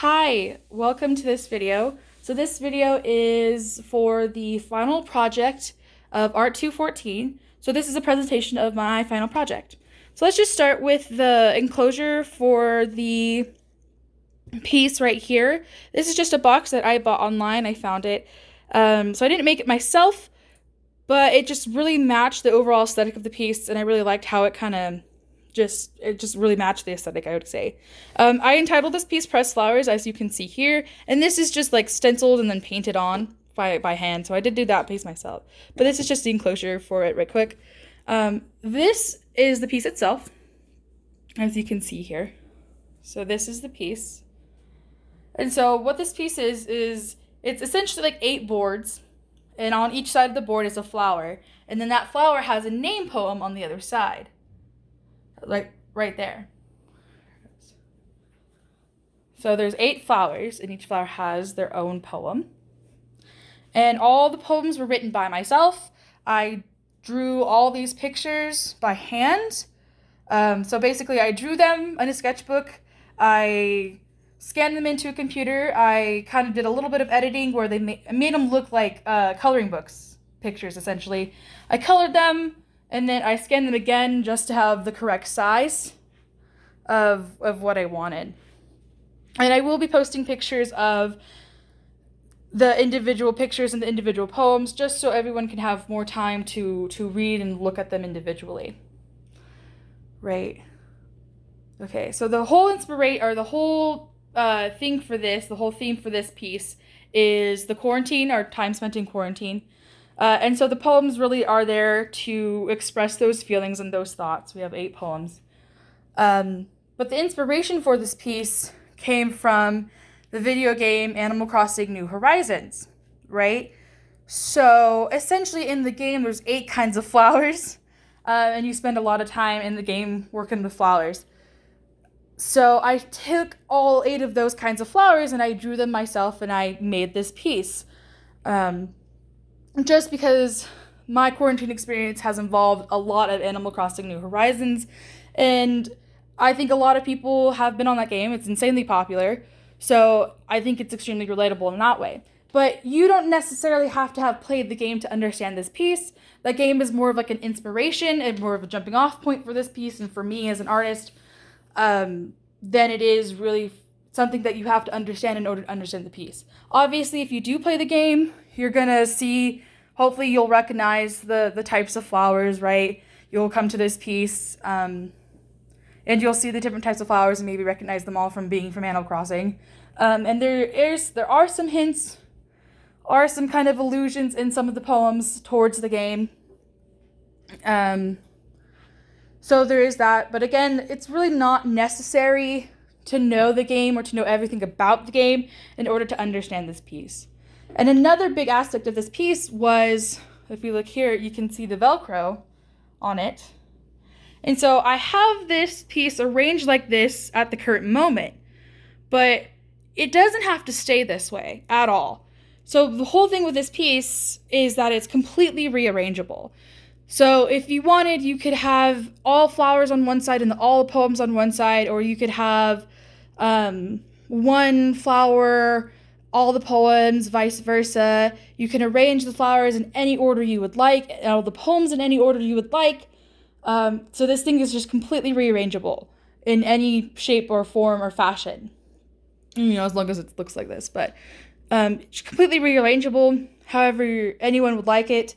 Hi, welcome to this video. So this video is for the final project of Art 214. So this is a presentation of my final project. So let's just start with the enclosure for the piece right here. This is just a box that I bought online. I found it. So I didn't make it myself, but it just really matched the overall aesthetic of the piece, and I really liked how it just really matched the aesthetic, I would say. I entitled this piece Pressed Flowers, as you can see here, and this is just like stenciled and then painted on by hand, so I did do that piece myself. But this is just the enclosure for it right quick. This is the piece itself, as you can see here. So this is the piece. And so what this piece is it's essentially like 8 boards, and on each side of the board is a flower, and then that flower has a name poem on the other side. Like right there. So there's 8 flowers, and each flower has their own poem. And all the poems were written by myself. I drew all these pictures by hand. So basically I drew them in a sketchbook. I scanned them into a computer. I kind of did a little bit of editing where they made them look like coloring books pictures, essentially. I colored them, and then I scanned them again just to have the correct size of what I wanted. And I will be posting pictures of the individual pictures and the individual poems, just so everyone can have more time to read and look at them individually. Right. Okay, so the whole theme for this piece is the quarantine, our time spent in quarantine. And so the poems really are there to express those feelings and those thoughts. We have 8 poems. But the inspiration for this piece came from the video game Animal Crossing New Horizons, right? So essentially in the game, there's 8 kinds of flowers, and you spend a lot of time in the game working with flowers. So I took all 8 of those kinds of flowers and I drew them myself, and I made this piece. Just because my quarantine experience has involved a lot of Animal Crossing New Horizons, and I think a lot of people have been on that game. It's insanely popular, so I think it's extremely relatable in that way. But you don't necessarily have to have played the game to understand this piece. That game is more of like an inspiration and more of a jumping off point for this piece and for me as an artist, than it is really something that you have to understand in order to understand the piece. Obviously, if you do play the game, you're gonna see, hopefully you'll recognize the types of flowers, right? You'll come to this piece, and you'll see the different types of flowers and maybe recognize them all from being from Animal Crossing. And there are some hints, are some kind of allusions in some of the poems towards the game. So there is that, but again, it's really not necessary to know the game or to know everything about the game in order to understand this piece. And another big aspect of this piece was, if you look here, you can see the Velcro on it. And so I have this piece arranged like this at the current moment, but it doesn't have to stay this way at all. So the whole thing with this piece is that it's completely rearrangeable. So if you wanted, you could have all flowers on one side and all poems on one side, or you could have one flower, all the poems, vice versa. You can arrange the flowers in any order you would like, and all the poems in any order you would like. So this thing is just completely rearrangeable in any shape or form or fashion. As long as it looks like this, but it's completely rearrangeable however anyone would like it.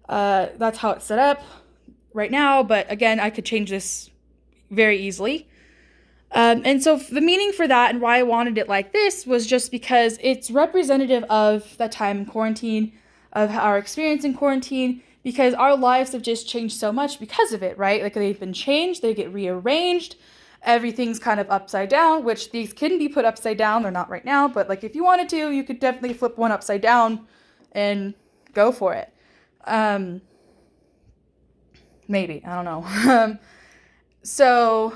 That's how it's set up right now, but again, I could change this very easily. And so the meaning for that and why I wanted it like this was just because it's representative of that time in quarantine, of our experience in quarantine, because our lives have just changed so much because of it, right? Like they've been changed, they get rearranged, everything's kind of upside down, which these can be put upside down. They're not right now, but like if you wanted to, you could definitely flip one upside down and go for it. Maybe, I don't know. So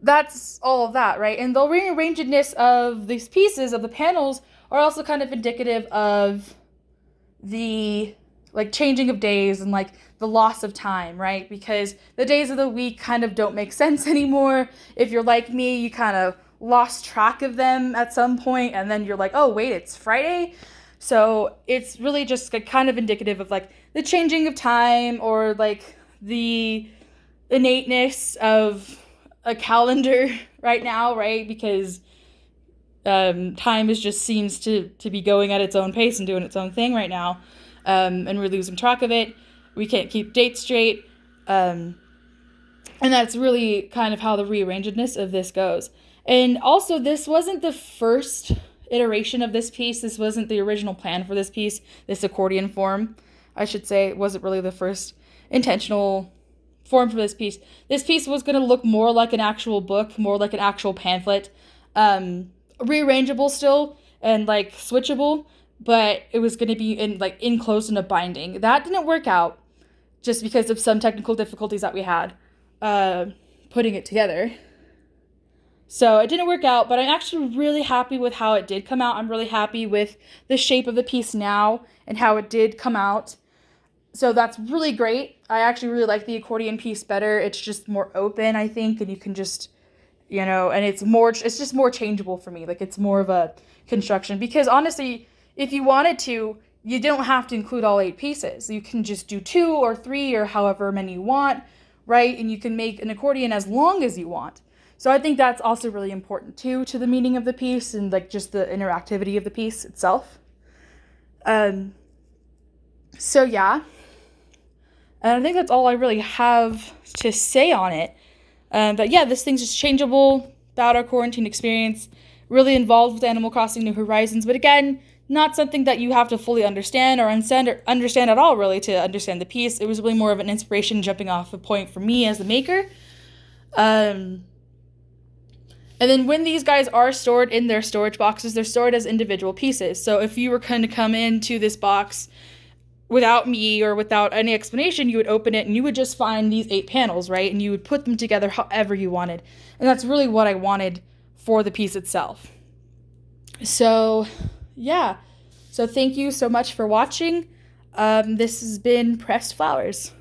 that's all of that, right? And the rearrangedness of these pieces of the panels are also kind of indicative of the like changing of days and like the loss of time, right? Because the days of the week kind of don't make sense anymore. If you're like me, you kind of lost track of them at some point, and then you're like, oh wait, it's Friday. So it's really just kind of indicative of like the changing of time, or like the innateness of a calendar right now, right? Because time is just seems to be going at its own pace and doing its own thing right now, and we're losing track of it. We can't keep dates straight, and that's really kind of how the rearrangedness of this goes. And also, this wasn't the first iteration of this piece. This wasn't the original plan for this piece. This accordion form, I should say, wasn't really the first intentional form for this piece. This piece was going to look more like an actual book, more like an actual pamphlet, rearrangeable still and like switchable, but it was going to be enclosed in a binding. That didn't work out just because of some technical difficulties that we had putting it together. So it didn't work out, but I'm actually really happy with how it did come out. I'm really happy with the shape of the piece now and how it did come out. So that's really great. I actually really like the accordion piece better. It's just more open, I think, and you can just, and it's just more changeable for me. Like, it's more of a construction, because honestly, if you wanted to, you don't have to include all 8 pieces. You can just do 2 or 3 or however many you want, right? And you can make an accordion as long as you want. So I think that's also really important too, to the meaning of the piece and like just the interactivity of the piece itself. So yeah, and I think that's all I really have to say on it. But yeah, this thing's just changeable about our quarantine experience, really involved with Animal Crossing New Horizons, but again, not something that you have to fully understand or understand at all, really, to understand the piece. It was really more of an inspiration, jumping off a point for me as the maker. And then when these guys are stored in their storage boxes, they're stored as individual pieces. So if you were going to come into this box without me or without any explanation, you would open it and you would just find these 8 panels, right? And you would put them together however you wanted. And that's really what I wanted for the piece itself. So, yeah. So thank you so much for watching. This has been Pressed Flowers.